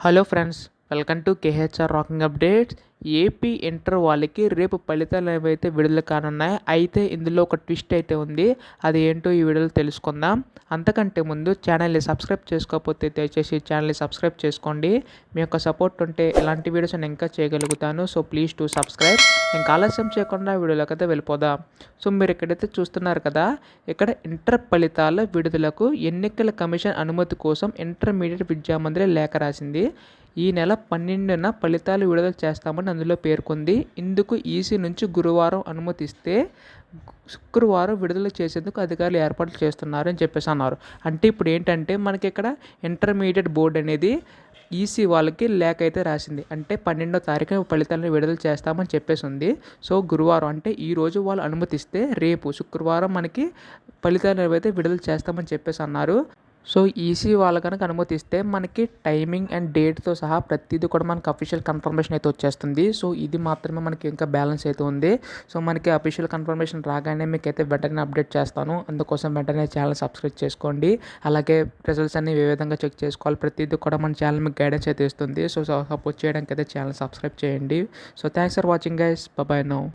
Hello friends, welcome to KHR rocking updates. AP inter వాళ్ళకి రేపు ఫలితాలు ఏవైతే విడుదల కానున్నాయి. అయితే ఇందులో ఒక ట్విస్ట్ అయితే ఉంది. అది ఏంటో ఈ వీడియోలో తెలుసుకుందాం. అంతకంటే ముందు ఛానల్ని సబ్స్క్రైబ్ చేసుకోకపోతే దయచేసి ఛానల్ని సబ్స్క్రైబ్ చేసుకోండి. మీ యొక్క సపోర్ట్ ఉంటే ఇలాంటి వీడియోస్ నేను ఇంకా చేయగలుగుతాను. So please to subscribe. ఇంకా ఆలస్యం చేయకుండా వీడియోలోకి అయితే వెళ్ళిపోదాం. సో మీరు ఇక్కడైతే చూస్తున్నారు కదా, ఇక్కడ ఇంటర్ ఫలితాల విడుదలకు ఎన్నికల కమిషన్ అనుమతి కోసం ఇంటర్మీడియట్ విద్యామండలి లేఖ రాసింది. ఈ నెల 12న ఫలితాలు విడుదల చేస్తామని అందులో పేర్కొంది. ఇందుకు ఈసీ నుంచి గురువారం అనుమతిస్తే శుక్రవారం విడుదల చేసేందుకు అధికారులు ఏర్పాట్లు చేస్తున్నారు అని చెప్పేసి అన్నారు. అంటే ఇప్పుడు ఏంటంటే మనకి ఇక్కడ ఇంటర్మీడియట్ బోర్డు అనేది ఈసీ వాళ్ళకి లేఖ అయితే రాసింది. అంటే 12వ తారీఖు ఫలితాలను విడుదల చేస్తామని చెప్పేసి ఉంది. సో గురువారం అంటే ఈరోజు వాళ్ళు అనుమతిస్తే రేపు శుక్రవారం మనకి ఫలితాలు అయితే విడుదల చేస్తామని చెప్పేసి అన్నారు. సో ఈసీ వాళ్ళు కనుక అనుమతిస్తే మనకి టైమింగ్ అండ్ డేట్తో సహా ప్రతిదీ కూడా మనకి అఫీషియల్ కన్ఫర్మేషన్ అయితే వచ్చేస్తుంది. సో ఇది మాత్రమే మనకి ఇంకా బ్యాలెన్స్ అయితే ఉంది. సో మనకి అఫీషియల్ కన్ఫర్మేషన్ రాగానే మీకు అయితే వెంటనే అప్డేట్ చేస్తాను. అందుకోసం వెంటనే ఛానల్ సబ్స్క్రైబ్ చేసుకోండి. అలాగే రిజల్ట్స్ అన్ని ఏ విధంగా చెక్ చేసుకోవాలి ప్రతిదీ కూడా మన ఛానల్ మీకు గైడెన్స్ అయితే ఇస్తుంది. సో సపోర్ట్ చేయడానికి అయితే ఛానల్ సబ్స్క్రైబ్ చేయండి. So thanks for watching guys. Bye now.